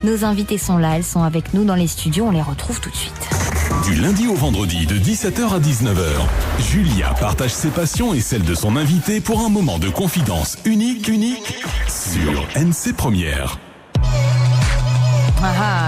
Nos invités sont là, elles sont avec nous dans les studios, on les retrouve tout de suite. Du lundi au vendredi de 17h à 19h, Julia partage ses passions et celles de son invité pour un moment de confidence unique sur NC Première.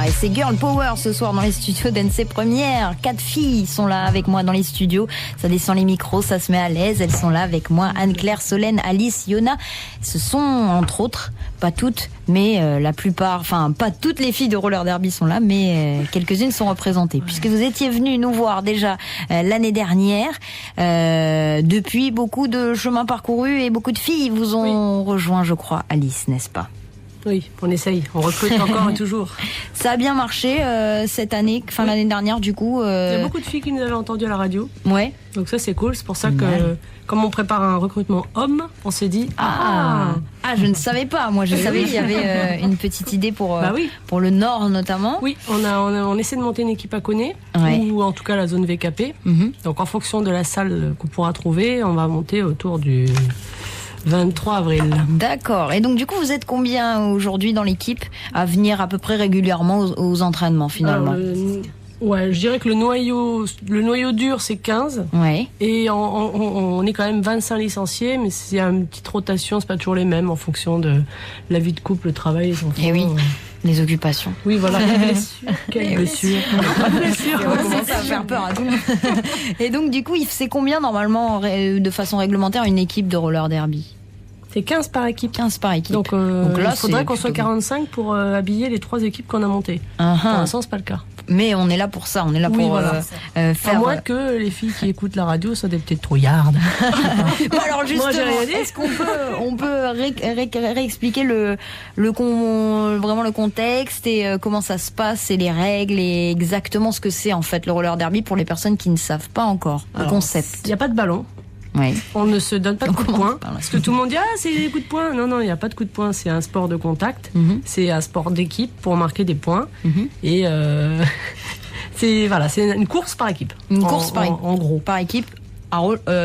Et c'est Girl Power ce soir dans les studios d'NC Première. 4 filles sont là avec moi dans les studios. Ça descend les micros, ça se met à l'aise. Elles sont là avec moi. Anne-Claire, Solène, Alice, Yona. Ce sont entre autres, pas toutes, mais la plupart, enfin pas toutes les filles de roller derby sont là, mais quelques-unes sont représentées. Puisque vous étiez venus nous voir déjà l'année dernière. Depuis, beaucoup de chemins parcourus et beaucoup de filles vous ont rejoint, je crois, Alice, n'est-ce pas ? Oui, on essaye, on recrute encore et toujours. Ça a bien marché cette année, l'année dernière du coup. Il y a beaucoup de filles qui nous avaient entendu à la radio. Ouais. Donc ça c'est cool, c'est pour ça que comme on prépare un recrutement homme, on s'est dit je ne savais pas, moi je savais qu'il y avait une petite idée pour le Nord notamment. Oui, on essaie de monter une équipe à Coné, ou en tout cas la zone VKP. Donc en fonction de la salle qu'on pourra trouver, on va monter autour du 23 avril. D'accord. Et donc du coup, vous êtes combien aujourd'hui dans l'équipe à venir à peu près régulièrement aux entraînements finalement? Alors, je dirais que le noyau dur c'est 15. Ouais. Et on est quand même 25 licenciés, mais c'est une petite rotation, c'est pas toujours les mêmes en fonction de la vie de couple, le travail, les enfants. Et oui. Les occupations. Oui, voilà. Quelle blessure. Ça va faire peur à tout le monde. Et donc, du coup, c'est combien, normalement, de façon réglementaire, une équipe de roller derby? C'est 15 par équipe. 15 par équipe. Donc là, il faudrait qu'on soit 45 pour habiller les 3 équipes qu'on a montées. Pour l'instant, c'est pas le cas. Mais on est là pour ça, on est là pour faire... À moins que les filles qui écoutent la radio soient des petites trouillardes. Alors justement, est-ce qu'on peut réexpliquer vraiment le contexte et comment ça se passe et les règles et exactement ce que c'est en fait le roller derby pour les personnes qui ne savent pas encore le concept? Il n'y a pas de ballon. Ouais. On ne se donne pas de coups de poing. Parce que tout le monde dit c'est des coups de poing. Non, il n'y a pas de coups de poing. C'est un sport de contact. C'est un sport d'équipe pour marquer des points. Et c'est une course par équipe. Une course par équipe. En gros. Par équipe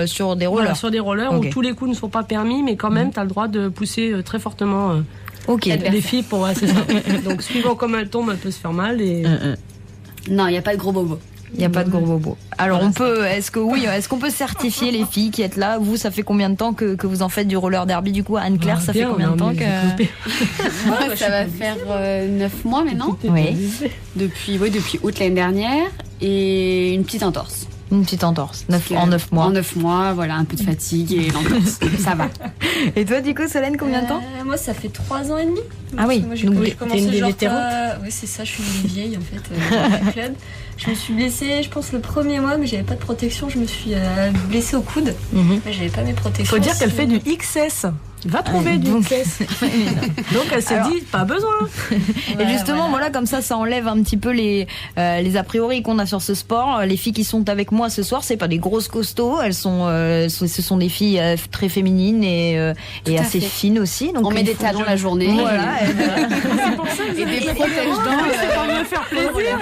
sur des rollers. Voilà, sur des rollers où tous les coups ne sont pas permis, mais quand même, tu as le droit de pousser très fortement les filles pour. C'est ça. Donc, suivant comment elles tombent, elles peuvent se faire mal. Et... Non, il n'y a pas de gros bobo. Il n'y a pas de gros bobo. Alors est-ce qu'on peut certifier les filles qui êtes là? Vous, ça fait combien de temps que vous en faites du roller derby du coup? Anne-Claire, ça fait combien de temps que... Ça va faire 9 mois maintenant. Oui. Depuis août l'année dernière et une petite entorse. Une petite entorse, en 9 mois. En 9 mois, voilà, un peu de fatigue et l'entorse. Ça va. Et toi, du coup, Solène, combien de temps? Moi, ça fait 3 ans et demi. Ah oui, moi, j'ai commencé genre... Oui, c'est ça, je suis une vieille en fait du club. Je me suis blessée, je pense, le premier mois, mais j'avais pas de protection. Je me suis blessée au coude, mais j'avais pas mes protections. Faut dire qu'elle fait du XS. Va trouver du XS. Donc elle s'est dit, pas besoin. Et justement, voilà, comme ça enlève un petit peu les a priori qu'on a sur ce sport. Les filles qui sont avec moi ce soir, c'est pas des grosses costauds. Ce sont des filles très féminines et assez fines aussi. Donc on met des talons la journée. Voilà. C'est pour ça que et des protège-dents. C'est pour me faire plaisir.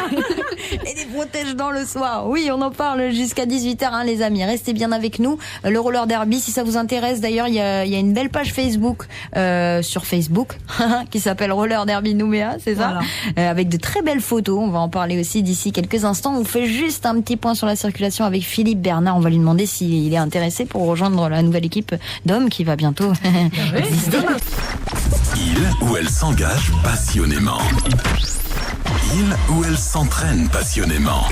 Et des protège-dents le soir. Oui, on en parle jusqu'à 18h, les amis. Restez bien avec nous. Le roller derby, si ça vous intéresse. D'ailleurs, il y a une belle page Facebook sur Facebook qui s'appelle Roller Derby Nouméa, c'est ça, avec de très belles photos. On va en parler aussi d'ici quelques instants. On fait juste un petit point sur la circulation avec Philippe Bernard. On va lui demander s'il est intéressé pour rejoindre la nouvelle équipe d'hommes qui va bientôt exister. Il ou elle s'engage passionnément. Il ou elle s'entraîne passionnément.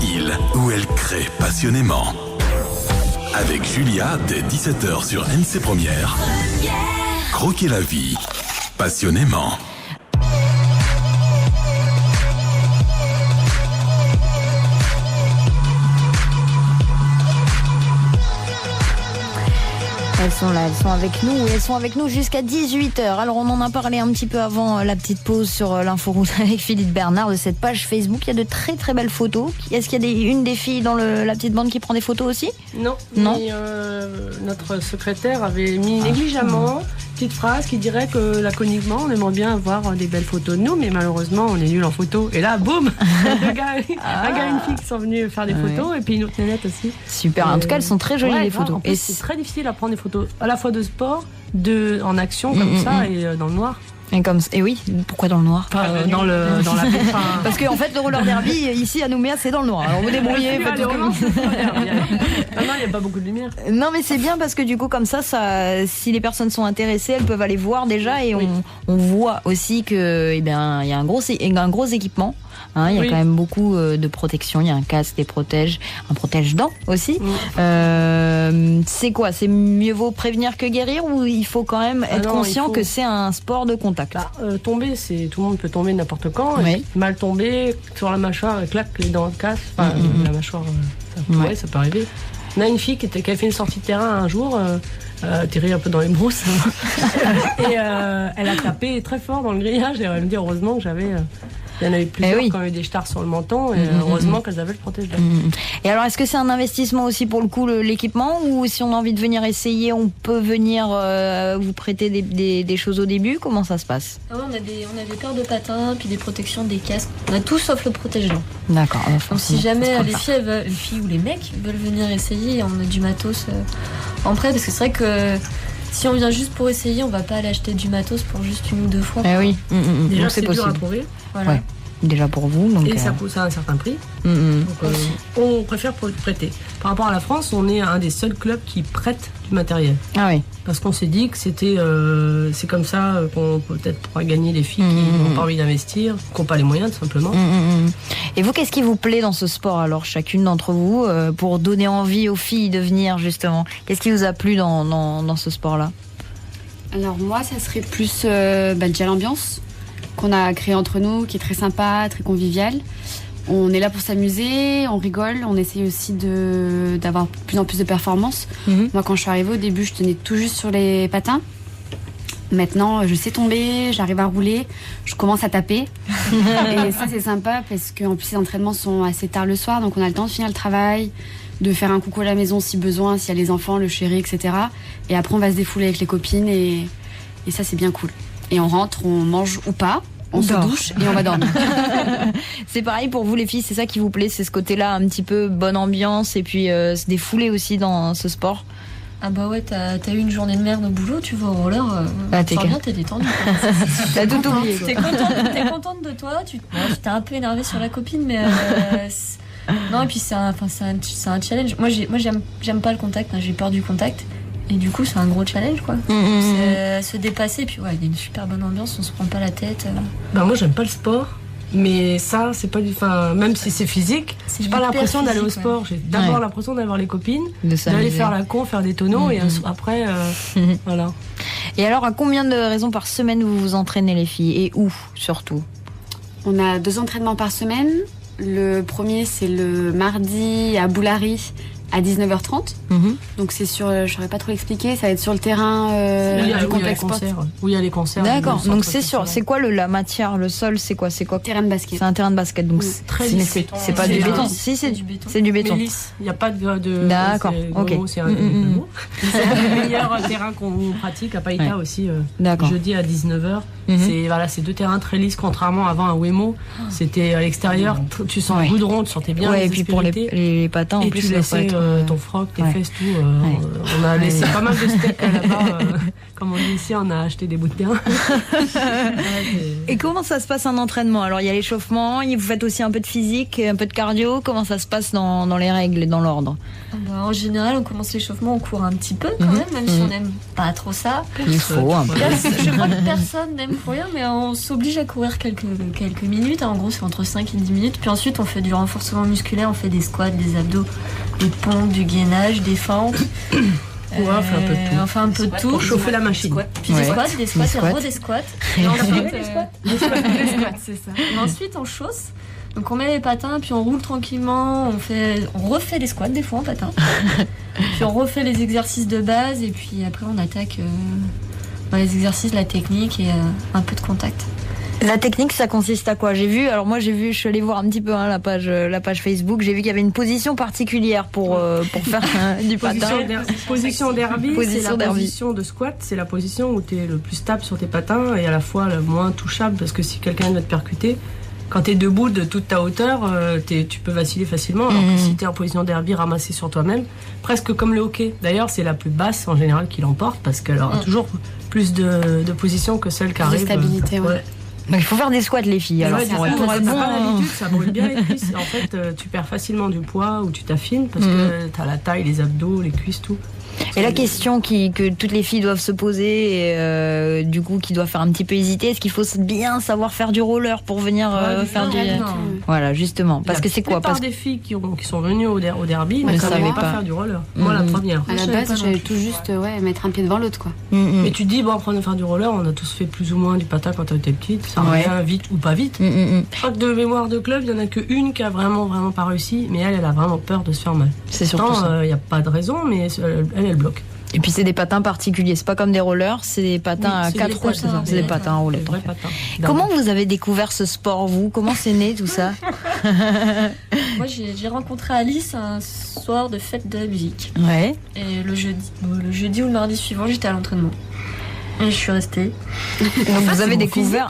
Il ou elle crée passionnément. Avec Julia, dès 17h sur NC Première. Croquer la vie, passionnément. Elles sont là, elles sont avec nous et elles sont avec nous jusqu'à 18h. Alors on en a parlé un petit peu avant la petite pause sur l'inforoute avec Philippe Bernard de cette page Facebook. Il y a de très très belles photos. Est-ce qu'il y a une des filles dans la petite bande qui prend des photos aussi? Non. Mais, notre secrétaire avait mis négligemment petite phrase qui dirait que laconiquement on aimerait bien avoir des belles photos de nous, mais malheureusement on est nul en photo. Et là, boum, un gars et une fille qui sont venus faire des photos et puis une autre nénette aussi. Super. En tout cas, elles sont très jolies les photos. Et c'est très difficile à prendre des photos à la fois de sport, en action comme ça et dans le noir. Et oui, pourquoi dans le noir? Dans la Parce qu'en fait, le roller derby, ici à Nouméa, c'est dans le noir. Alors vous débrouillez, faites tout ce que vous... Non, il n'y a pas beaucoup de lumière. Non, mais c'est bien parce que du coup, comme ça, si les personnes sont intéressées, elles peuvent aller voir déjà et on voit aussi que, il y a un gros équipement. Il y a quand même beaucoup de protection. Il y a un casque qui protège, un protège-dents aussi. C'est quoi? C'est mieux vaut prévenir que guérir ou il faut quand même être conscient que c'est un sport de contact? Tomber, tout le monde peut tomber n'importe quand. Mal tomber sur la mâchoire, clac, les dents cassent. La mâchoire, ça peut arriver. On a une fille qui a fait une sortie de terrain un jour. Terry un peu dans les brousses et elle a tapé très fort dans le grillage et elle me dit heureusement que il y en avait plusieurs qui ont eu des stars sur le menton et heureusement qu'elles avaient le protège-dents. Et alors est-ce que c'est un investissement aussi pour le coup l'équipement ou si on a envie de venir essayer on peut venir vous prêter des choses au début? Comment ça se passe? On a des paires de patins puis des protections, des casques, on a tout sauf le protège-dents. D'accord. Donc si jamais les filles ou les mecs veulent venir essayer, on a du matos en prêt parce que c'est vrai que si on vient juste pour essayer, on va pas aller acheter du matos pour juste une ou deux fois. Oui. Déjà, donc c'est dur à trouver. Voilà. Ouais. Déjà pour vous. Donc, et ça coûte un certain prix. Donc, on préfère prêter. Par rapport à la France, on est un des seuls clubs qui prête du matériel. Ah oui. Parce qu'on s'est dit que c'est comme ça qu'on peut-être pourra gagner les filles qui n'ont pas envie d'investir, qui n'ont pas les moyens tout simplement. Et vous, qu'est-ce qui vous plaît dans ce sport alors, chacune d'entre vous, pour donner envie aux filles de venir justement? Qu'est-ce qui vous a plu dans ce sport-là? Alors moi, ça serait plus déjà l'ambiance qu'on a créée entre nous, qui est très sympa, très conviviale. On est là pour s'amuser, on rigole, on essaye aussi d'avoir de plus en plus de performances. Moi, quand je suis arrivée au début, je tenais tout juste sur les patins. Maintenant, je sais tomber, j'arrive à rouler, je commence à taper. Et ça, c'est sympa parce qu'en plus, les entraînements sont assez tard le soir, donc on a le temps de finir le travail, de faire un coucou à la maison si besoin, s'il y a les enfants, le chéri, etc. Et après, on va se défouler avec les copines et ça, c'est bien cool. Et on rentre, on mange ou pas, on se douche et on va dormir. C'est pareil pour vous les filles, c'est ça qui vous plaît, c'est ce côté-là, un petit peu bonne ambiance et puis se défouler aussi dans ce sport? Ah bah ouais, t'as eu une journée de merde au boulot, tu vas au roller, tu reviens, t'es détendu. T'as tout oublié. T'es contente de toi, tu t'es un peu énervée sur la copine, mais non, et puis c'est un challenge. Moi j'aime pas le contact, j'ai peur du contact. Et du coup, c'est un gros challenge, quoi. C'est se dépasser. Puis, il y a une super bonne ambiance, on se prend pas la tête. Moi, j'aime pas le sport. Mais ça, c'est pas même si c'est physique, j'ai pas l'impression d'aller au sport. J'ai d'abord l'impression d'avoir les copines, d'aller faire la con, faire des tonneaux, et après, voilà. Et alors, à combien de raisons par semaine vous vous entraînez, les filles? Et où, surtout? On a 2 entraînements par semaine. Le premier, c'est le mardi à Boulary, à 19h30. Donc c'est sur, je saurais pas trop l'expliquer, ça va être sur le terrain du complexe sport. Où il y a les concerts. D'accord, donc c'est quoi la matière, le sol, c'est quoi? Terrain de basket. C'est un terrain de basket, donc c'est pas du béton. Si, c'est du béton. Mais lisse, il n'y a pas de... D'accord, ok. C'est le meilleur terrain qu'on pratique à Païta aussi, jeudi à 19h. C'est 2 terrains très lisses, contrairement avant à Wemo. C'était à l'extérieur, tu sens le goudron, tu sentais bien les et puis pour les patins, en plus, tu laissais ton froc, tes fesses, tout. On a laissé pas mal de steaks là-bas. Comme on dit ici, on a acheté des bouts de terrain. Et comment ça se passe un entraînement? Alors, il y a l'échauffement, vous faites aussi un peu de physique, un peu de cardio. Comment ça se passe dans les règles et dans l'ordre? En général, on commence l'échauffement, on court un petit peu quand même si on n'aime pas trop ça. Il faut un peu. Je crois que personne n'aime courir, mais on s'oblige à courir quelques minutes. En gros, c'est entre 5 et 10 minutes. Puis ensuite, on fait du renforcement musculaire, on fait des squats, des abdos, des pompes, du gainage, des fentes. On fait un peu de tout. On fait un peu de tout. Pour chauffer la machine. Puis des squats, et des squats. Et ensuite, des squats, c'est ça. Et ensuite, on chausse. Donc on met les patins, puis on roule tranquillement. On refait les squats des fois en patins. Puis on refait les exercices de base. Et puis après, on attaque les exercices, la technique et un peu de contact. La technique, ça consiste à quoi? Je suis allée voir un petit peu la page Facebook. J'ai vu qu'il y avait une position particulière pour faire du patin. Position derby, c'est la position de squat. C'est la position où tu es le plus stable sur tes patins et à la fois le moins touchable parce que si quelqu'un veut te percuter, quand t'es debout de toute ta hauteur, tu peux vaciller facilement. Alors que si t'es en position derby, ramassé sur toi-même, presque comme le hockey. D'ailleurs, c'est la plus basse en général qui l'emporte parce qu'elle aura toujours plus de positions que celle qui arrive. De stabilité, ouais. Donc, il faut faire des squats, les filles. Alors, pour être bon, l'habitude, ça brûle bien les cuisses. En fait, tu perds facilement du poids ou tu t'affines parce que t'as la taille, les abdos, les cuisses, tout. Et la question que toutes les filles doivent se poser, et du coup, qui doivent faire un petit peu hésiter, est-ce qu'il faut bien savoir faire du roller pour venir faire du... Voilà, justement. Parce que c'est quoi? Parce des filles qui sont venues au derby ne savaient pas faire du roller. Moi, la première. À la base, j'avais tout juste mettre un pied devant l'autre, quoi. Mais tu te dis, bon, apprendre à faire du roller, on a tous fait plus ou moins du patin quand on était petite. Ça revient vite ou pas vite. Je crois que de mémoire de club, il n'y en a qu'une qui a vraiment pas réussi, mais elle a vraiment peur de se faire mal. C'est surtout ça. Il n'y a pas de raison, mais elle bloque. Et puis c'est des patins particuliers, c'est pas comme des rollers, c'est des patins à 4 roues, c'est des patins à roulettes. Comment vous avez découvert ce sport, vous? Comment c'est né tout ça? Moi j'ai rencontré Alice un soir de fête de la musique. Ouais. Et le jeudi ou le mardi suivant, j'étais à l'entraînement. Et je suis restée. Donc vous avez découvert.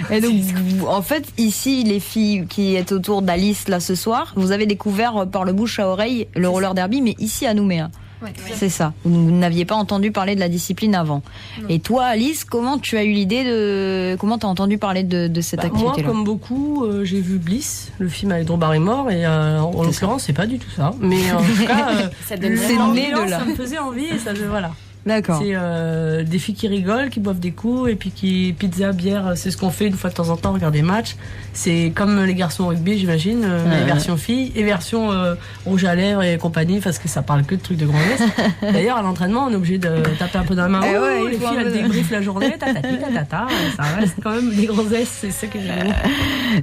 Et donc, en fait, ici, les filles qui êtes autour d'Alice là ce soir, vous avez découvert par le bouche à oreille le roller derby, mais ici à Nouméa. Ouais. C'est ça. Vous n'aviez pas entendu parler de la discipline avant. Non. Et toi, Alice, comment tu as eu l'idée comment t'as entendu parler de cette activité-là? Moi, comme beaucoup, j'ai vu Bliss, le film avec Drew Barrymore, et en l'occurrence, c'est pas du tout ça. Mais en tout cas, c'est né de là. Ça me faisait envie et ça, voilà. D'accord. C'est des filles qui rigolent, qui boivent des coups, et puis qui pizza, bière, c'est ce qu'on fait une fois de temps en temps, regarder des matchs. C'est comme les garçons au rugby, j'imagine, mais version filles et version rouge à lèvres et compagnie, parce que ça parle que de trucs de grossesse. D'ailleurs, à l'entraînement, on est obligé de taper un peu dans la main. Les filles, elles débriefent la journée, ça reste quand même des grossesses, c'est ça que j'aime.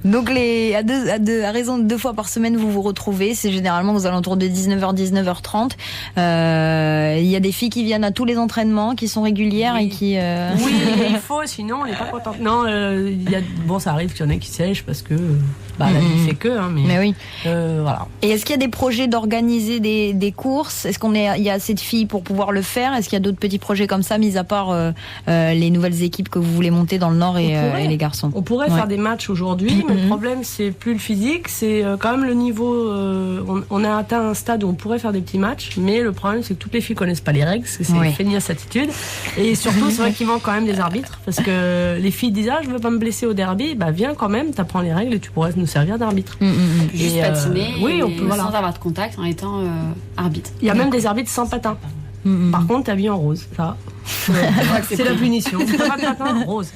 Donc, à raison de 2 fois par semaine, vous vous retrouvez. C'est généralement aux alentours de 19h, 19h30. Il y a des filles qui viennent à tous les entraînements, qui sont régulières et qui... Oui, il faut, sinon on n'est pas content. Non, ça arrive qu'il y en ait qui sèchent parce que la vie fait que. Mais oui. Voilà. Et est-ce qu'il y a des projets d'organiser des courses? Est-ce qu'il y a assez de filles pour pouvoir le faire? Est-ce qu'il y a d'autres petits projets comme ça, mis à part les nouvelles équipes que vous voulez monter dans le Nord et les garçons? On pourrait faire des matchs aujourd'hui, mais le problème, c'est plus le physique, c'est quand même le niveau. On a atteint un stade où on pourrait faire des petits matchs, mais le problème, c'est que toutes les filles connaissent pas les règles, parce que c'est feignasse attitude. Et surtout, c'est vrai qu'il manque quand même des arbitres, parce que les filles disent je veux pas me blesser au derby, viens quand même, t'apprends les règles et tu pourrais nous servir d'arbitre. Juste patiner, on peut, sans avoir de contact en étant arbitre. Il y a même des arbitres sans patin. Par contre, t'habilles en rose, ça. C'est la punition. Pas de patin, rose.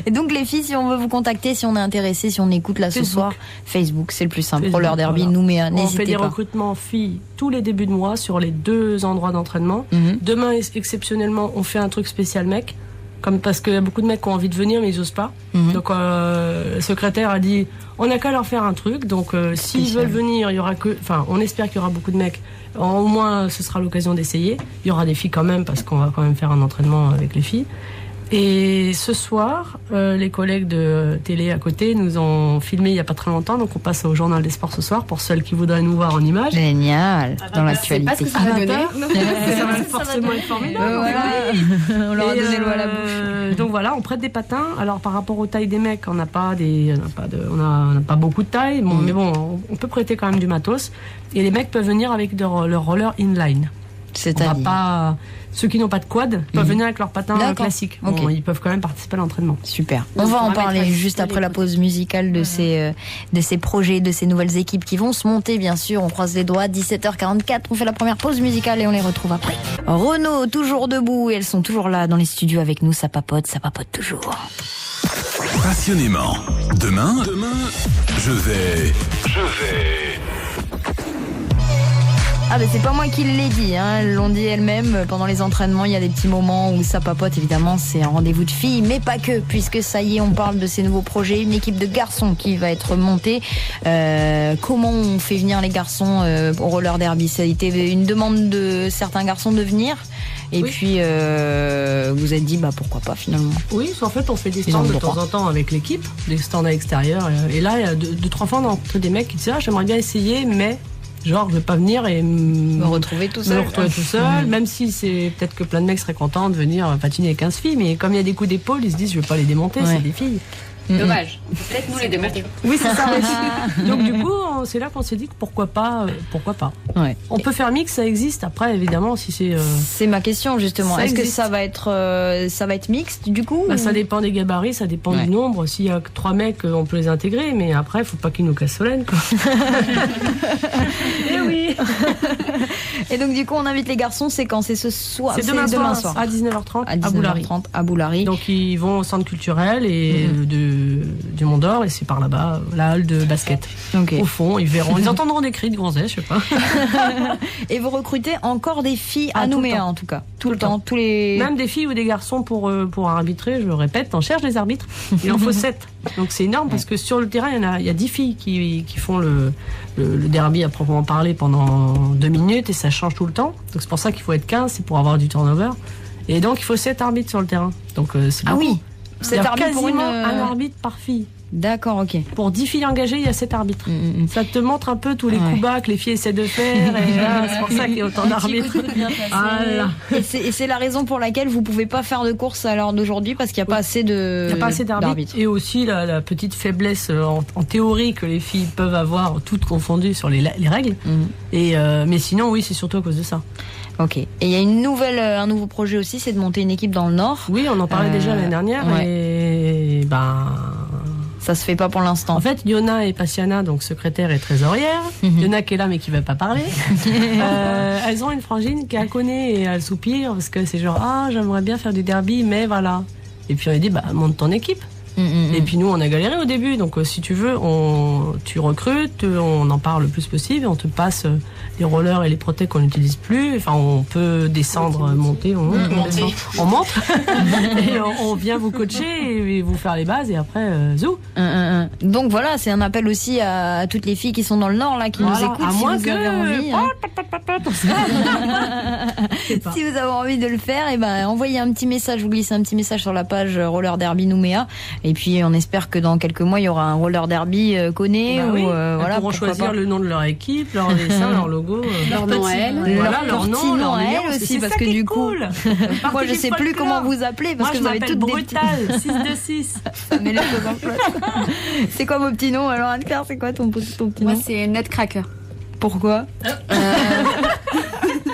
Et donc les filles, si on veut vous contacter, si on est intéressé, si on écoute là ce soir, Facebook, c'est le plus simple. Roller derby, Nouméa, n'hésitez pas. On fait des recrutements filles tous les débuts de mois sur les 2 endroits d'entraînement. Demain, exceptionnellement, on fait un truc spécial mec. Parce qu'il y a beaucoup de mecs qui ont envie de venir mais ils osent pas. Donc le secrétaire a dit on n'a qu'à leur faire un truc. Donc s'ils veulent venir, il y aura on espère qu'il y aura beaucoup de mecs. Au moins ce sera l'occasion d'essayer. Il y aura des filles quand même parce qu'on va quand même faire un entraînement avec les filles. Et ce soir, les collègues de télé à côté nous ont filmé il n'y a pas très longtemps, donc on passe au Journal des Sports ce soir pour celles qui voudraient nous voir en images. Génial, dans l'actualité. C'est pas ce que ça va donner. Ça va forcément être formidable. On leur a donné l'eau à la bouche. Donc voilà, on prête des patins. Alors par rapport aux tailles des mecs, on n'a pas beaucoup de taille, mais bon, on peut prêter quand même du matos. Et les mecs peuvent venir avec leur roller inline. C'est-à-dire ceux qui n'ont pas de quad peuvent venir avec leur patin classique. Bon, ils peuvent quand même participer à l'entraînement. Super. On va en parler juste après la pause musicale de ces projets, de ces nouvelles équipes qui vont se monter, bien sûr. On croise les doigts. 17h44, on fait la première pause musicale et on les retrouve après. Renaud, toujours debout, et elles sont toujours là dans les studios avec nous. Ça papote toujours. Passionnément. Demain, je vais... Ah c'est pas moi qui l'ai dit, elles l'ont dit elles-mêmes pendant les entraînements, il y a des petits moments où ça papote, évidemment c'est un rendez-vous de filles, mais pas que, puisque ça y est, on parle de ces nouveaux projets, une équipe de garçons qui va être montée. Comment on fait venir les garçons au roller derby? Ça a été une demande de certains garçons de venir, et puis vous êtes dit pourquoi pas finalement. Oui, en fait on fait des stands de temps en temps avec l'équipe, des stands à l'extérieur, et là il y a 2-3 fois entre des mecs qui disent j'aimerais bien essayer, mais Genre, je vais pas venir et me retrouver tout seul. Même si c'est peut-être que plein de mecs seraient contents de venir patiner avec 15 filles, mais comme il y a des coups d'épaule, ils se disent je vais pas les démonter, c'est des filles. Dommage. Peut-être nous les démonter. Oui, c'est ça aussi. Donc du coup, c'est là qu'on s'est dit que pourquoi pas. Ouais. On peut faire mix, ça existe. Après, évidemment, si c'est. C'est ma question justement. Est-ce que ça va être mixte du coup Ça dépend des gabarits, ça dépend du nombre. S'il y a 3 mecs, on peut les intégrer, mais après, il faut pas qu'ils nous cassent Solène, quoi. Et oui. Et donc du coup, on invite les garçons. C'est quand? C'est ce soir. C'est demain soir à 19h30 à Boulary. Donc ils vont au centre culturel et du Mont d'Or, et c'est par là-bas, la halle de basket. Au fond, ils verront, ils entendront des cris de gonzesse, je sais pas. Et vous recrutez encore des filles à Nouméa, en tout cas, tout le temps, tous les. Même des filles ou des garçons pour arbitrer. Je le répète, on cherche des arbitres. Il en faut 7. Donc c'est énorme parce que sur le terrain, il y a 10 filles qui font le derby à proprement parler pendant 2 minutes, et ça change tout le temps. Donc c'est pour ça qu'il faut être 15, c'est pour avoir du turnover. Et donc il faut 7 arbitres sur le terrain. Donc c'est beaucoup. Ah oui. C'est quasiment un arbitre par fille. D'accord, ok. Pour 10 filles engagées, il y a 7 arbitres. Ça te montre un peu tous les coups bas que les filles essaient de faire. Et c'est pour ça qu'il y a autant d'arbitres. Et c'est la raison pour laquelle vous pouvez pas faire de course à l'heure d'aujourd'hui, parce qu'il n'y a pas assez de. Il n'y a pas assez d'arbitres. Et aussi la petite faiblesse en théorie que les filles peuvent avoir, toutes confondues sur les règles. Mais sinon, oui, c'est surtout à cause de ça. Ok. Et il y a un nouveau projet aussi, c'est de monter une équipe dans le Nord. Oui, on en parlait déjà l'année dernière. Et ça se fait pas pour l'instant. En fait, Yona et Passiana, donc secrétaire et trésorière, Yona qui est là mais qui veut pas parler, elles ont une frangine qui a conné et elle soupire parce que c'est genre j'aimerais bien faire du derby, mais voilà. Et puis on a dit monte ton équipe. Et puis nous on a galéré au début, donc si tu veux tu recrutes, on en parle le plus possible, on te passe les rollers et les protèques qu'on n'utilise plus, enfin on peut descendre, monter, on monte et on vient vous coacher et vous faire les bases, et après zou. Donc voilà, c'est un appel aussi à toutes les filles qui sont dans le Nord là, qui nous écoutent, à moins vous avez envie. Si vous avez envie de le faire, envoyez un petit message, vous glissez un petit message sur la page Roller Derby Nouméa. Et puis on espère que dans quelques mois il y aura un roller derby Conné. Ils pourront choisir le nom de leur équipe, leur dessin, leur logo, leur nom à elle, leur nom à elle aussi, parce que du coup, moi je sais plus comment vous appelez parce que vous avez toutes Brutal 626. Ça met les choses en place. C'est quoi vos petits noms alors, Anne-Claire? C'est quoi ton petit nom? Moi c'est Nutcracker. Pourquoi?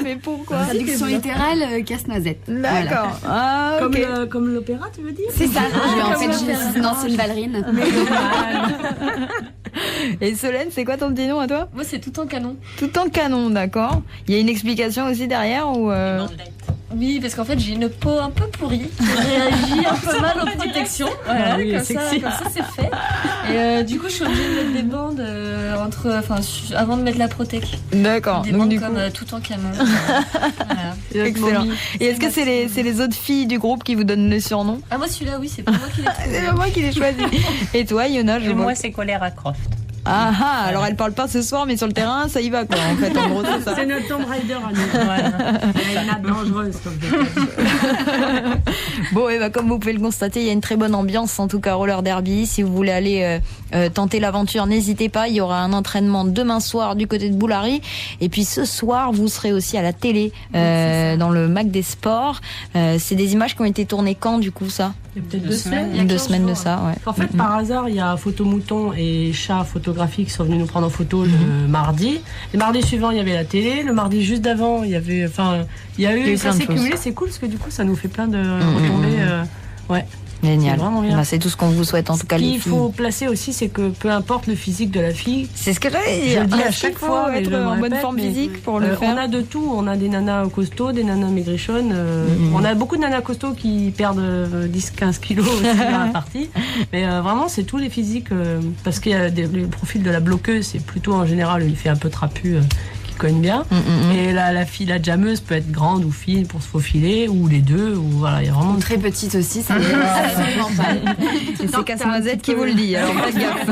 Mais pourquoi? Traduction littérale, casse-noisette. D'accord. Voilà. Comme l'opéra, tu veux dire? C'est ça. En fait, je suis une ancienne ballerine. Et Solène, c'est quoi ton petit nom à toi? Moi, c'est Tout en canon. Tout en canon, d'accord. Il y a une explication aussi derrière ou Oui, parce qu'en fait, j'ai une peau un peu pourrie. Je réagis un peu mal aux protections. Voilà, comme ça, c'est fait. Et du coup, je suis obligée de mettre des bandes avant de mettre la protec. D'accord. Des bandes comme Tout en canon. Voilà. Excellent. Et est-ce que c'est les autres filles du groupe qui vous donnent le surnom? Ah, moi, celui-là, oui, c'est pas moi qui l'ai trouvé. C'est pas moi qui l'ai choisi. Et toi, Yona? Moi, c'est Colère Croft. Alors elle parle pas ce soir, mais sur le terrain, ça y va quoi. En fait, en gros, c'est ça. C'est notre Tomb Raider à nous. Elle est une dangereuse, comme Bon, comme vous pouvez le constater, il y a une très bonne ambiance, en tout cas Roller Derby. Si vous voulez aller tenter l'aventure, n'hésitez pas. Il y aura un entraînement demain soir du côté de Boulary. Et puis ce soir, vous serez aussi à la télé, dans le Mac des Sports. C'est des images qui ont été tournées quand, du coup, ça? Il y a peut-être 2 semaines. Il y a 2 semaines de ça, ouais. En fait, par hasard, il y a Photo Mouton et Chat Photographique qui sont venus nous prendre en photo le mardi. Le mardi suivant, il y avait la télé. Le mardi juste d'avant, il y avait, il y a eu, ça s'est cumulé. C'est cool parce que du coup, ça nous fait plein de retombées. Ouais. Génial. C'est tout ce qu'on vous souhaite en tout cas, les filles. Ce qu'il faut placer aussi, c'est que peu importe le physique de la fille. C'est ce que j'allais dire. Je le dis à chaque fois, être en bonne forme physique pour le faire. On a de tout. On a des nanas costauds, des nanas maigrichonnes. On a beaucoup de nanas costauds qui perdent 10-15 kilos aussi dans la partie. Mais vraiment, c'est tous les physiques. Parce qu'il y a le profil de la bloqueuse, c'est plutôt en général, il fait un peu trapu. Cogne bien. Et la fille, la jammeuse peut être grande ou fine pour se faufiler, ou les deux, ou voilà, il y a vraiment très petite aussi, ça absolument pas. Et c'est Casse-Noisette qui vous le dit, alors faites gaffe.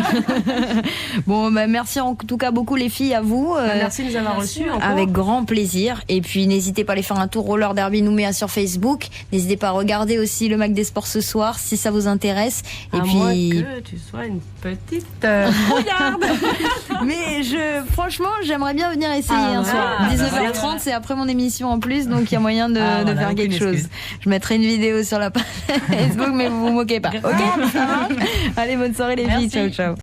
Bon, merci en tout cas beaucoup les filles, à vous. Merci de nous avoir reçus. Avec grand plaisir. Et puis n'hésitez pas à aller faire un tour Roller Derby Nouméa sur Facebook. N'hésitez pas à regarder aussi le Mac des Sports ce soir si ça vous intéresse. Et à moins que tu sois une petite regarde. Mais franchement, j'aimerais bien venir essayer un soir. 19h30, c'est après mon émission en plus, donc il y a moyen de faire quelque chose. Je mettrai une vidéo sur la page Facebook, mais vous vous moquez pas. Ok, ça marche. Allez, bonne soirée les filles. Ciao, ciao.